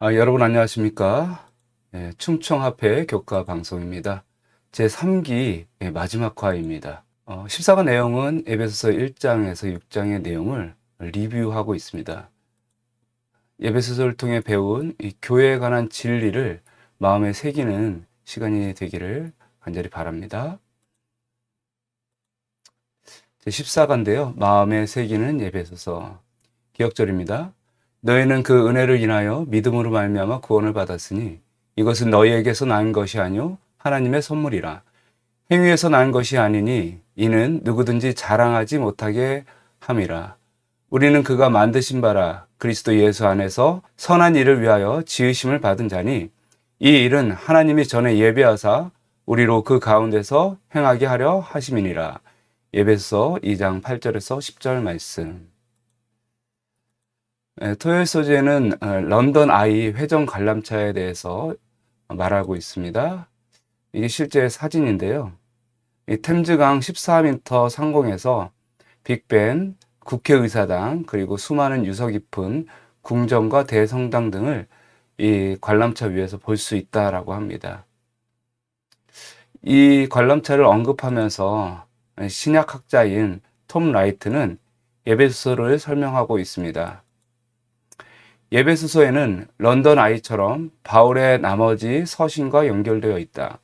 여러분 안녕하십니까? 충청합회 교과 방송입니다. 제3기 마지막 화입니다. 14가 내용은 에베소서 1장에서 6장의 내용을 리뷰하고 있습니다. 에베소서를 통해 배운 이 교회에 관한 진리를 마음에 새기는 시간이 되기를 간절히 바랍니다. 제14가인데요. 마음에 새기는 에베소서 기억절입니다. 너희는 그 은혜를 인하여 믿음으로 말미암아 구원을 받았으니 이것은 너희에게서 난 것이 아니요 하나님의 선물이라. 행위에서 난 것이 아니니 이는 누구든지 자랑하지 못하게 함이라. 우리는 그가 만드신 바라 그리스도 예수 안에서 선한 일을 위하여 지으심을 받은 자니 이 일은 하나님이 전에 예비하사 우리로 그 가운데서 행하게 하려 하심이니라. 에베소서 2장 8절에서 10절 말씀. 토요일 소재는 런던 아이 회전 관람차에 대해서 말하고 있습니다. 이게 실제 사진인데요. 이 템즈강 14m 상공에서 빅벤, 국회의사당, 그리고 수많은 유서 깊은 궁전과 대성당 등을 이 관람차 위에서 볼 수 있다라고 합니다. 이 관람차를 언급하면서 신약학자인 톰 라이트는 에베소서를 설명하고 있습니다. 에베소서에는 런던 아이처럼 바울의 나머지 서신과 연결되어 있다.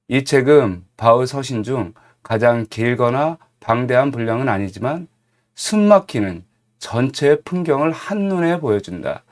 이 책은 바울 서신 중 가장 길거나 방대한 분량은 아니지만 숨막히는 전체의 풍경을 한눈에 보여준다.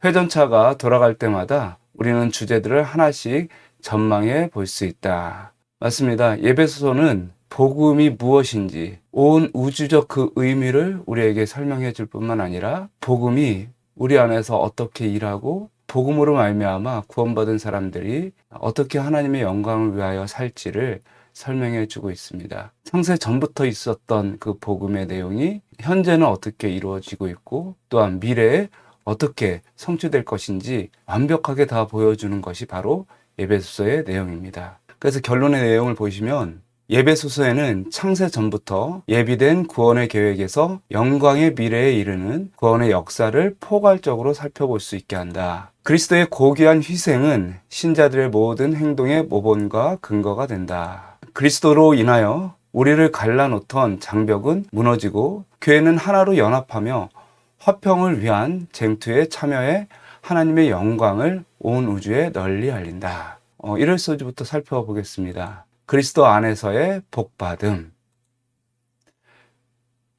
회전차가 돌아갈 때마다 우리는 주제들을 하나씩 전망해 볼 수 있다. 맞습니다. 에베소서는 복음이 무엇인지 온 우주적 그 의미를 우리에게 설명해 줄 뿐만 아니라 복음이 우리 안에서 어떻게 일하고 복음으로 말미암아 구원받은 사람들이 어떻게 하나님의 영광을 위하여 살지를 설명해 주고 있습니다. 창세 전부터 있었던 그 복음의 내용이 현재는 어떻게 이루어지고 있고 또한 미래에 어떻게 성취될 것인지 완벽하게 다 보여주는 것이 바로 에베소서의 내용입니다. 그래서 결론의 내용을 보시면 에베소서에는 창세 전부터 예비된 구원의 계획에서 영광의 미래에 이르는 구원의 역사를 포괄적으로 살펴볼 수 있게 한다. 그리스도의 고귀한 희생은 신자들의 모든 행동의 모본과 근거가 된다. 그리스도로 인하여 우리를 갈라놓던 장벽은 무너지고 교회는 하나로 연합하며 화평을 위한 쟁투에 참여해 하나님의 영광을 온 우주에 널리 알린다. 1월 소주부터 살펴보겠습니다. 그리스도 안에서의 복받음.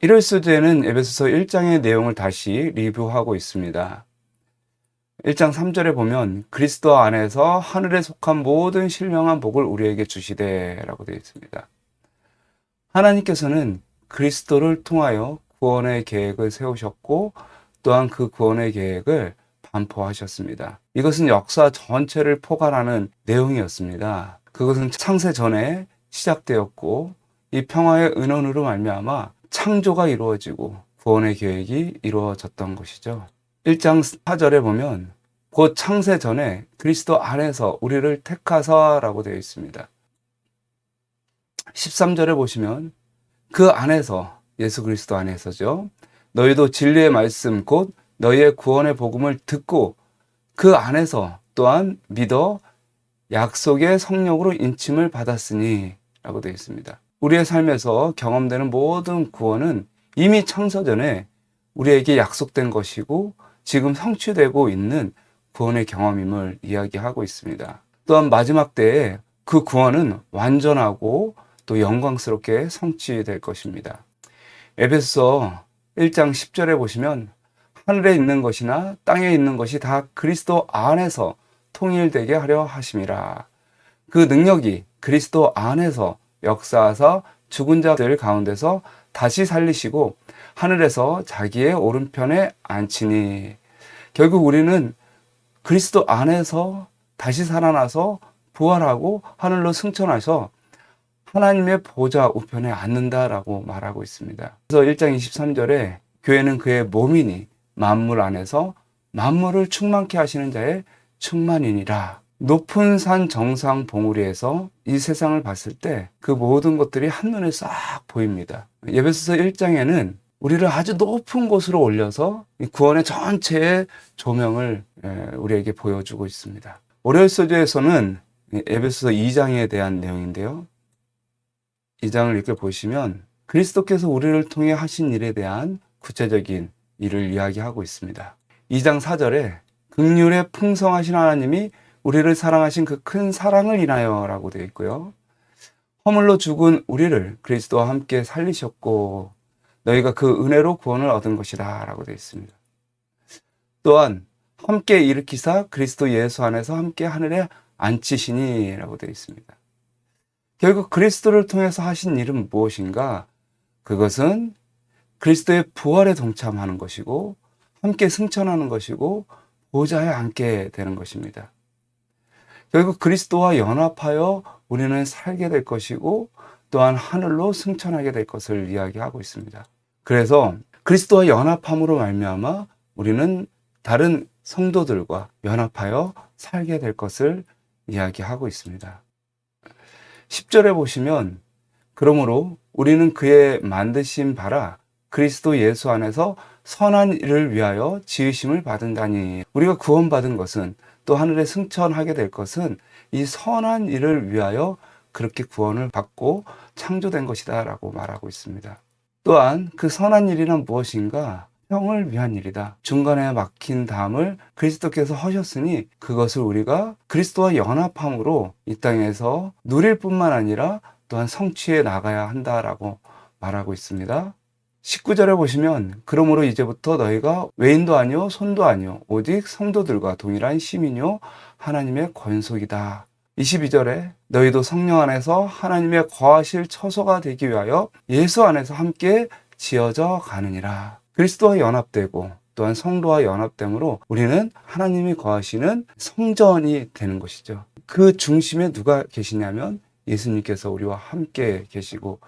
1월 소재는 에베소서 1장의 내용을 다시 리뷰하고 있습니다. 1장 3절에 보면 그리스도 안에서 하늘에 속한 모든 신령한 복을 우리에게 주시되 라고 되어 있습니다. 하나님께서는 그리스도를 통하여 구원의 계획을 세우셨고 또한 그 구원의 계획을 반포하셨습니다. 이것은 역사 전체를 포괄하는 내용이었습니다. 그것은 창세 전에 시작되었고 이 평화의 은원으로 말미암아 창조가 이루어지고 구원의 계획이 이루어졌던 것이죠. 1장 4절에 보면 곧 창세 전에 그리스도 안에서 우리를 택하사라고 되어 있습니다. 13절에 보시면 그 안에서 예수 그리스도 안에서죠. 너희도 진리의 말씀 곧 너희의 구원의 복음을 듣고 그 안에서 또한 믿어 약속의 성령으로 인침을 받았으니 라고 되어 있습니다. 우리의 삶에서 경험되는 모든 구원은 이미 창세전에 우리에게 약속된 것이고 지금 성취되고 있는 구원의 경험임을 이야기하고 있습니다. 또한 마지막 때에 그 구원은 완전하고 또 영광스럽게 성취될 것입니다. 에베소서 1장 10절에 보시면 하늘에 있는 것이나 땅에 있는 것이 다 그리스도 안에서 통일되게 하려 하심이라. 그 능력이 그리스도 안에서 역사하사 죽은 자들 가운데서 다시 살리시고 하늘에서 자기의 오른편에 앉히니. 결국 우리는 그리스도 안에서 다시 살아나서 부활하고 하늘로 승천하셔 하나님의 보좌 우편에 앉는다라고 말하고 있습니다. 그래서 1장 23절에 교회는 그의 몸이니 만물 안에서 만물을 충만케 하시는 자의 충만이니라. 높은 산 정상 봉우리에서 이 세상을 봤을 때 그 모든 것들이 한눈에 싹 보입니다. 에베소서 1장에는 우리를 아주 높은 곳으로 올려서 이 구원의 전체의 조명을 우리에게 보여주고 있습니다. 월요일 소주에서는 에베소서 2장에 대한 내용인데요. 2장을 이렇게 보시면 그리스도께서 우리를 통해 하신 일에 대한 구체적인 일을 이야기하고 있습니다. 2장 4절에 긍휼에 풍성하신 하나님이 우리를 사랑하신 그 큰 사랑을 인하여 라고 되어 있고요. 허물로 죽은 우리를 그리스도와 함께 살리셨고 너희가 그 은혜로 구원을 얻은 것이다 라고 되어 있습니다. 또한 함께 일으키사 그리스도 예수 안에서 함께 하늘에 앉히시니 라고 되어 있습니다. 결국 그리스도를 통해서 하신 일은 무엇인가? 그것은 그리스도의 부활에 동참하는 것이고 함께 승천하는 것이고 보좌에 앉게 되는 것입니다. 결국 그리스도와 연합하여 우리는 살게 될 것이고 또한 하늘로 승천하게 될 것을 이야기하고 있습니다. 그래서 그리스도와 연합함으로 말미암아 우리는 다른 성도들과 연합하여 살게 될 것을 이야기하고 있습니다. 10절에 보시면 그러므로 우리는 그의 만드신 바라 그리스도 예수 안에서 선한 일을 위하여 지으심을 받은다니. 우리가 구원받은 것은 또 하늘에 승천하게 될 것은 이 선한 일을 위하여 그렇게 구원을 받고 창조된 것이다 라고 말하고 있습니다. 또한 그 선한 일이란 무엇인가? 형을 위한 일이다. 중간에 막힌 담을 그리스도께서 하셨으니 그것을 우리가 그리스도와 연합함으로 이 땅에서 누릴 뿐만 아니라 또한 성취해 나가야 한다라고 말하고 있습니다. 19절에 보시면 그러므로 이제부터 너희가 외인도 아니요 손도 아니요 오직 성도들과 동일한 시민이요 하나님의 권속이다. 22절에 너희도 성령 안에서 하나님의 거하실 처소가 되기 위하여 예수 안에서 함께 지어져 가느니라. 그리스도와 연합되고 또한 성도와 연합됨으로 우리는 하나님이 거하시는 성전이 되는 것이죠. 그 중심에 누가 계시냐면 예수님께서 우리와 함께 계시고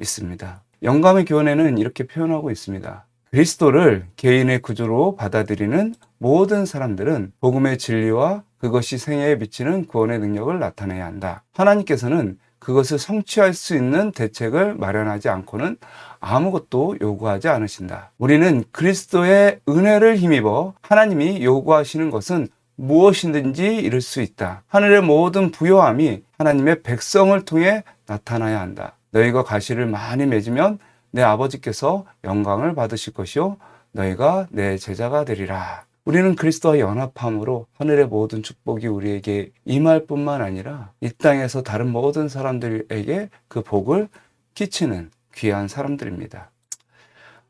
있습니다. 영감의 교훈에는 이렇게 표현하고 있습니다. 그리스도를 개인의 구주로 받아들이는 모든 사람들은 복음의 진리와 그것이 생애에 비치는 구원의 능력을 나타내야 한다. 하나님께서는 그것을 성취할 수 있는 대책을 마련하지 않고는 아무것도 요구하지 않으신다. 우리는 그리스도의 은혜를 힘입어 하나님이 요구하시는 것은 무엇이든지 이룰 수 있다. 하늘의 모든 부요함이 하나님의 백성을 통해 나타나야 한다. 너희가 가시를 많이 맺으면 내 아버지께서 영광을 받으실 것이요 너희가 내 제자가 되리라. 우리는 그리스도와 연합함으로 하늘의 모든 축복이 우리에게 임할 뿐만 아니라 이 땅에서 다른 모든 사람들에게 그 복을 끼치는 귀한 사람들입니다.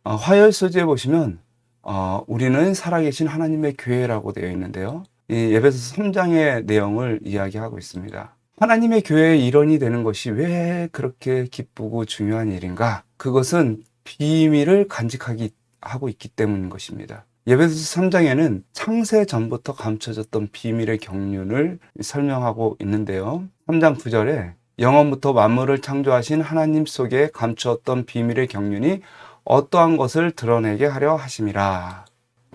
화요일 소지에 보시면 우리는 살아계신 하나님의 교회라고 되어 있는데요. 이 에베소서 3장의 내용을 이야기하고 있습니다. 하나님의 교회의 일원이 되는 것이 왜 그렇게 기쁘고 중요한 일인가? 그것은 비밀을 간직하고 있기 때문인 것입니다. 에베소서 3장에는 창세 전부터 감춰졌던 비밀의 경륜을 설명하고 있는데요. 3장 9절에 영원부터 만물을 창조하신 하나님 속에 감추었던 비밀의 경륜이 어떠한 것을 드러내게 하려 하심이라.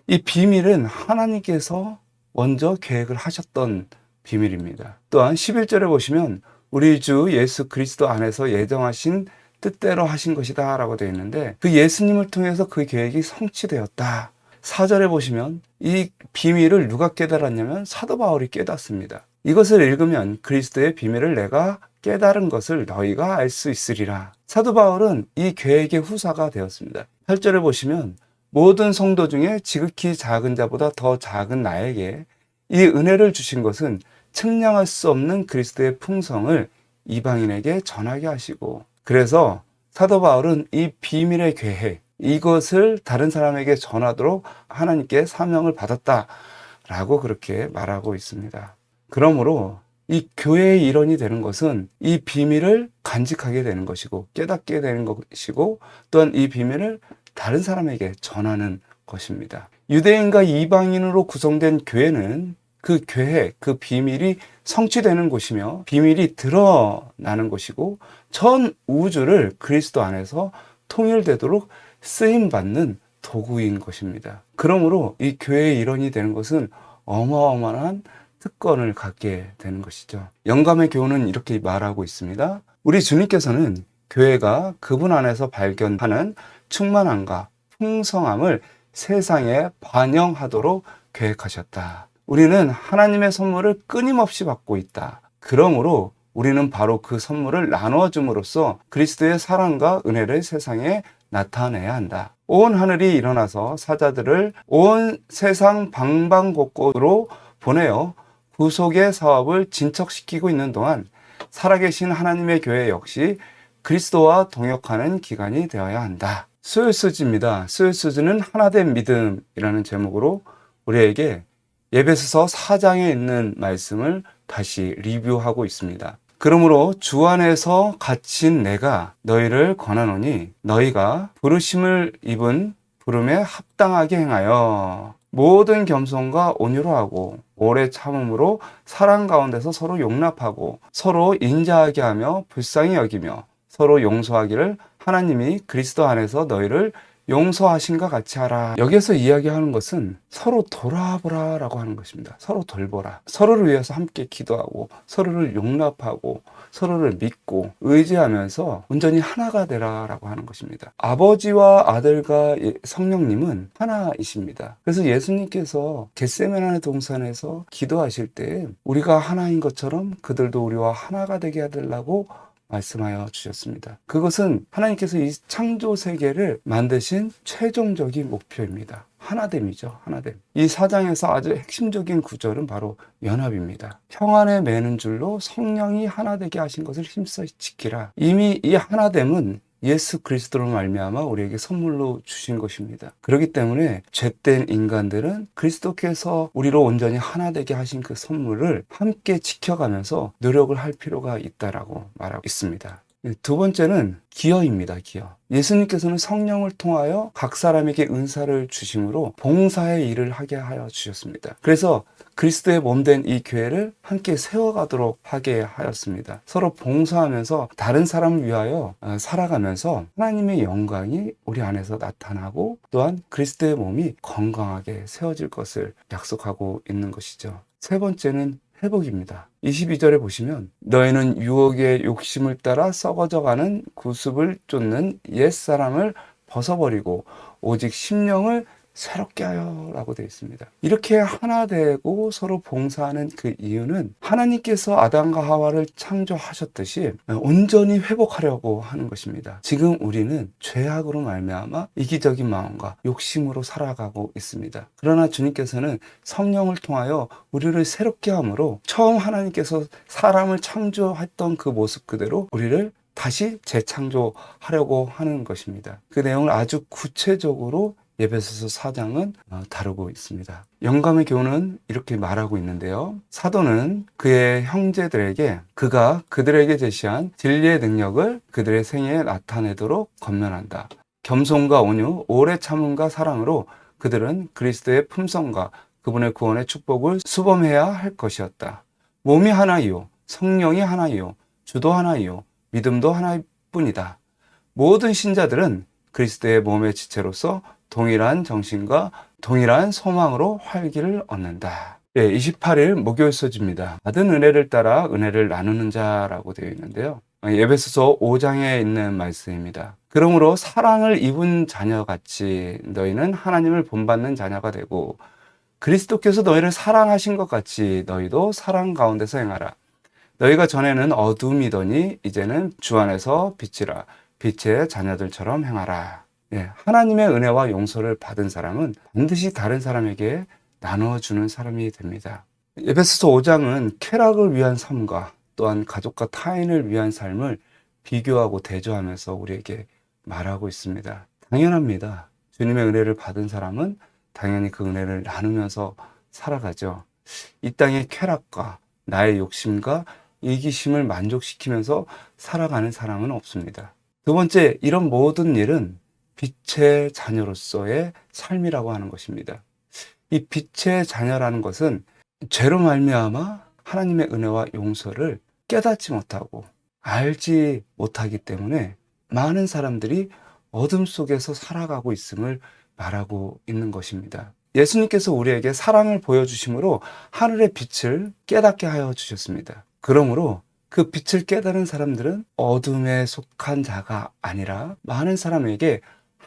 이 비밀은 하나님께서 먼저 계획을 하셨던 비밀입니다. 또한 11절에 보시면 우리 주 예수 그리스도 안에서 예정하신 뜻대로 하신 것이다 라고 되어 있는데 그 예수님을 통해서 그 계획이 성취되었다. 4절에 보시면 이 비밀을 누가 깨달았냐면 사도 바울이 깨닫습니다. 이것을 읽으면 그리스도의 비밀을 내가 깨달은 것을 너희가 알 수 있으리라. 사도 바울은 이 계획의 후사가 되었습니다. 8절에 보시면 모든 성도 중에 지극히 작은 자보다 더 작은 나에게 이 은혜를 주신 것은 측량할 수 없는 그리스도의 풍성을 이방인에게 전하게 하시고 그래서 사도 바울은 이 비밀의 계획 이것을 다른 사람에게 전하도록 하나님께 사명을 받았다라고 그렇게 말하고 있습니다. 그러므로 이 교회의 일원이 되는 것은 이 비밀을 간직하게 되는 것이고 깨닫게 되는 것이고 또한 이 비밀을 다른 사람에게 전하는 것입니다. 유대인과 이방인으로 구성된 교회는 그 계획, 그 비밀이 성취되는 곳이며 비밀이 드러나는 곳이고 전 우주를 그리스도 안에서 통일되도록 쓰임받는 도구인 것입니다. 그러므로 이 교회의 일원이 되는 것은 어마어마한 특권을 갖게 되는 것이죠. 영감의 교훈은 이렇게 말하고 있습니다. 우리 주님께서는 교회가 그분 안에서 발견하는 충만함과 풍성함을 세상에 반영하도록 계획하셨다. 우리는 하나님의 선물을 끊임없이 받고 있다. 그러므로 우리는 바로 그 선물을 나누어 줌으로써 그리스도의 사랑과 은혜를 세상에 나타내야 한다. 온 하늘이 일어나서 사자들을 온 세상 방방곡곡으로 보내어 구속의 사업을 진척시키고 있는 동안 살아계신 하나님의 교회 역시 그리스도와 동역하는 기간이 되어야 한다. 스웨스지입니다. 스웨스지는 하나된 믿음이라는 제목으로 우리에게 에베소서 4장에 있는 말씀을 다시 리뷰하고 있습니다. 그러므로 주 안에서 갇힌 내가 너희를 권하노니 너희가 부르심을 입은 부름에 합당하게 행하여 모든 겸손과 온유로 하고 오래 참음으로 사랑 가운데서 서로 용납하고 서로 인자하게 하며 불쌍히 여기며 서로 용서하기를 하나님이 그리스도 안에서 너희를 용서하신과 같이 하라. 여기에서 이야기하는 것은 서로 돌아보라 라고 하는 것입니다. 서로 돌보라. 서로를 위해서 함께 기도하고 서로를 용납하고 서로를 믿고 의지하면서 온전히 하나가 되라 라고 하는 것입니다. 아버지와 아들과 성령님은 하나이십니다. 그래서 예수님께서 겟세마네 동산에서 기도하실 때 우리가 하나인 것처럼 그들도 우리와 하나가 되게 해달라고 말씀하여 주셨습니다. 그것은 하나님께서 이 창조 세계를 만드신 최종적인 목표입니다. 하나됨이죠. 하나됨. 이 4장에서 아주 핵심적인 구절은 바로 연합입니다. 형 안에 매는 줄로 성령이 하나 되게 하신 것을 힘써 지키라. 이미 이 하나됨은 예수 그리스도로 말미암아 우리에게 선물로 주신 것입니다. 그렇기 때문에 죄된 인간들은 그리스도께서 우리로 온전히 하나 되게 하신 그 선물을 함께 지켜가면서 노력을 할 필요가 있다라고 말하고 있습니다. 두 번째는 기여입니다. 기여. 예수님께서는 성령을 통하여 각 사람에게 은사를 주심으로 봉사의 일을 하게 하여 주셨습니다. 그래서 그리스도의 몸된 이 교회를 함께 세워가도록 하게 하였습니다. 서로 봉사하면서 다른 사람을 위하여 살아가면서 하나님의 영광이 우리 안에서 나타나고 또한 그리스도의 몸이 건강하게 세워질 것을 약속하고 있는 것이죠. 세 번째는 회복입니다. 22절에 보시면 너희는 유혹의 욕심을 따라 썩어져가는 구습을 쫓는 옛사람을 벗어버리고 오직 심령을 새롭게 하여 라고 되어 있습니다. 이렇게 하나 되고 서로 봉사하는 그 이유는 하나님께서 아담과 하와를 창조하셨듯이 온전히 회복하려고 하는 것입니다. 지금 우리는 죄악으로 말미암아 이기적인 마음과 욕심으로 살아가고 있습니다. 그러나 주님께서는 성령을 통하여 우리를 새롭게 함으로 처음 하나님께서 사람을 창조했던 그 모습 그대로 우리를 다시 재창조하려고 하는 것입니다. 그 내용을 아주 구체적으로 에베소서 4장은 다루고 있습니다. 영감의 교훈은 이렇게 말하고 있는데요. 사도는 그의 형제들에게 그가 그들에게 제시한 진리의 능력을 그들의 생애에 나타내도록 권면한다. 겸손과 온유, 오래 참음과 사랑으로 그들은 그리스도의 품성과 그분의 구원의 축복을 수범해야 할 것이었다. 몸이 하나이요, 성령이 하나이요, 주도 하나이요, 믿음도 하나일 뿐이다. 모든 신자들은 그리스도의 몸의 지체로서 동일한 정신과 동일한 소망으로 활기를 얻는다. 28일 목요일 소지입니다. 받은 은혜를 따라 은혜를 나누는 자라고 되어 있는데요. 에베소서 5장에 있는 말씀입니다. 그러므로 사랑을 입은 자녀같이 너희는 하나님을 본받는 자녀가 되고 그리스도께서 너희를 사랑하신 것 같이 너희도 사랑 가운데서 행하라. 너희가 전에는 어둠이더니 이제는 주 안에서 빛이라. 빛의 자녀들처럼 행하라. 하나님의 은혜와 용서를 받은 사람은 반드시 다른 사람에게 나눠주는 사람이 됩니다. 에베소서 5장은 쾌락을 위한 삶과 또한 가족과 타인을 위한 삶을 비교하고 대조하면서 우리에게 말하고 있습니다. 당연합니다. 주님의 은혜를 받은 사람은 당연히 그 은혜를 나누면서 살아가죠. 이 땅의 쾌락과 나의 욕심과 이기심을 만족시키면서 살아가는 사람은 없습니다. 두 번째, 이런 모든 일은 빛의 자녀로서의 삶이라고 하는 것입니다. 이 빛의 자녀라는 것은 죄로 말미암아 하나님의 은혜와 용서를 깨닫지 못하고 알지 못하기 때문에 많은 사람들이 어둠 속에서 살아가고 있음을 말하고 있는 것입니다. 예수님께서 우리에게 사랑을 보여주심으로 하늘의 빛을 깨닫게 하여 주셨습니다. 그러므로 그 빛을 깨달은 사람들은 어둠에 속한 자가 아니라 많은 사람에게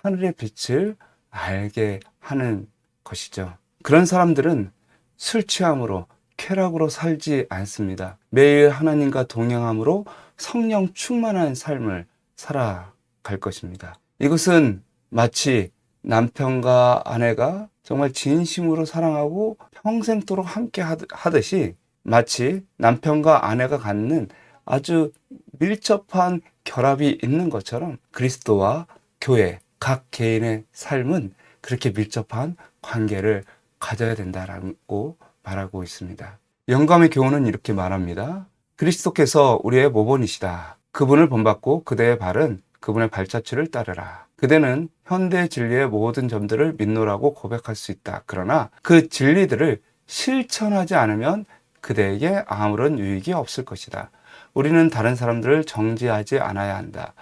하늘의 빛을 알게 하는 것이죠. 그런 사람들은 술 취함으로 쾌락으로 살지 않습니다. 매일 하나님과 동행함으로 성령 충만한 삶을 살아갈 것입니다. 이것은 마치 남편과 아내가 정말 진심으로 사랑하고 평생도록 함께 하듯이 마치 남편과 아내가 갖는 아주 밀접한 결합이 있는 것처럼 그리스도와 교회, 각 개인의 삶은 그렇게 밀접한 관계를 가져야 된다라고 말하고 있습니다. 영감의 교훈은 이렇게 말합니다. 그리스도께서 우리의 모본이시다. 그분을 본받고 그대의 발은 그분의 발자취를 따르라. 그대는 현대 진리의 모든 점들을 믿노라고 고백할 수 있다. 그러나 그 진리들을 실천하지 않으면 그대에게 아무런 유익이 없을 것이다. 우리는 다른 사람들을 정죄하지 않아야 한다.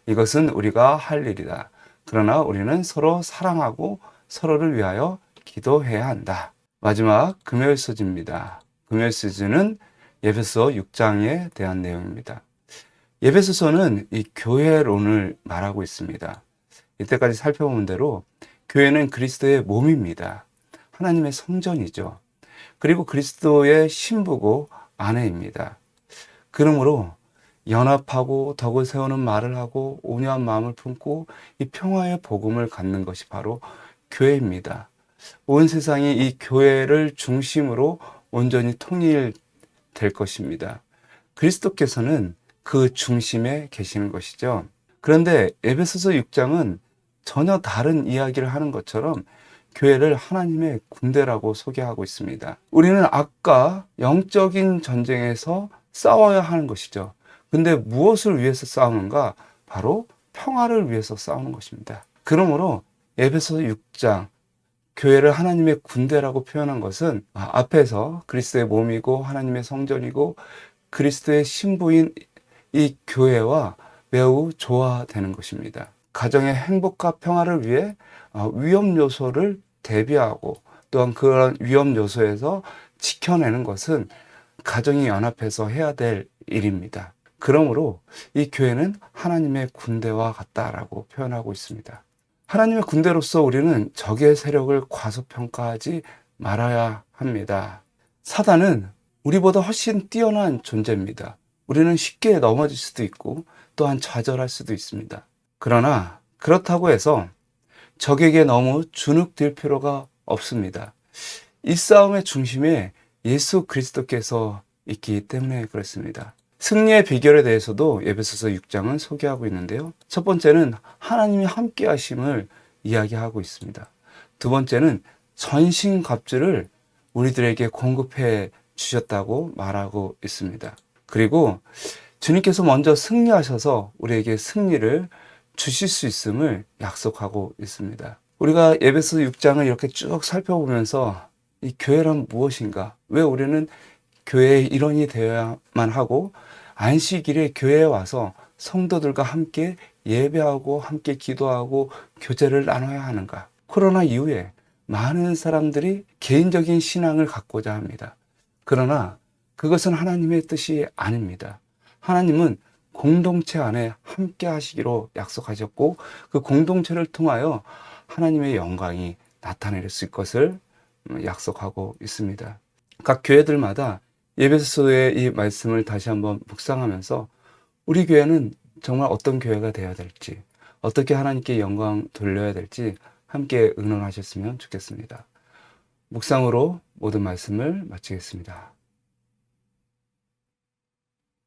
이것은 우리가 할 일이다. 그러나 우리는 서로 사랑하고 서로를 위하여 기도해야 한다. 마지막 금요일 소지입니다. 금요일 소지는 에베소 6장에 대한 내용입니다. 에베소서는 이 교회론을 말하고 있습니다. 이때까지 살펴본 대로 교회는 그리스도의 몸입니다. 하나님의 성전이죠. 그리고 그리스도의 신부고 아내입니다. 그러므로 연합하고 덕을 세우는 말을 하고 온유한 마음을 품고 이 평화의 복음을 갖는 것이 바로 교회입니다. 온 세상이 이 교회를 중심으로 온전히 통일될 것입니다. 그리스도께서는 그 중심에 계시는 것이죠. 그런데 에베소서 6장은 전혀 다른 이야기를 하는 것처럼 교회를 하나님의 군대라고 소개하고 있습니다. 우리는 아까 영적인 전쟁에서 싸워야 하는 것이죠. 근데 무엇을 위해서 싸우는가? 바로 평화를 위해서 싸우는 것입니다. 그러므로 에베소서 6장 교회를 하나님의 군대라고 표현한 것은 앞에서 그리스도의 몸이고 하나님의 성전이고 그리스도의 신부인 이 교회와 매우 조화되는 것입니다. 가정의 행복과 평화를 위해 위험 요소를 대비하고 또한 그런 위험 요소에서 지켜내는 것은 가정이 연합해서 해야 될 일입니다. 그러므로 이 교회는 하나님의 군대와 같다라고 표현하고 있습니다. 하나님의 군대로서 우리는 적의 세력을 과소평가하지 말아야 합니다. 사단은 우리보다 훨씬 뛰어난 존재입니다. 우리는 쉽게 넘어질 수도 있고 또한 좌절할 수도 있습니다. 그러나 그렇다고 해서 적에게 너무 주눅들 필요가 없습니다. 이 싸움의 중심에 예수 그리스도께서 있기 때문에 그렇습니다. 승리의 비결에 대해서도 에베소서 6장은 소개하고 있는데요. 첫 번째는 하나님이 함께 하심을 이야기하고 있습니다. 두 번째는 전신갑주를 우리들에게 공급해 주셨다고 말하고 있습니다. 그리고 주님께서 먼저 승리하셔서 우리에게 승리를 주실 수 있음을 약속하고 있습니다. 우리가 에베소 6장을 이렇게 쭉 살펴보면서 이 교회란 무엇인가? 왜 우리는 교회의 일원이 되어야만 하고 안식일에 교회에 와서 성도들과 함께 예배하고 함께 기도하고 교제를 나눠야 하는가? 코로나 이후에 많은 사람들이 개인적인 신앙을 갖고자 합니다. 그러나 그것은 하나님의 뜻이 아닙니다. 하나님은 공동체 안에 함께 하시기로 약속하셨고 그 공동체를 통하여 하나님의 영광이 나타낼 수 있을 것을 약속하고 있습니다. 각 교회들마다 에베소서의 이 말씀을 다시 한번 묵상하면서 우리 교회는 정말 어떤 교회가 되어야 될지, 어떻게 하나님께 영광 돌려야 될지 함께 의논하셨으면 좋겠습니다. 묵상으로 모든 말씀을 마치겠습니다.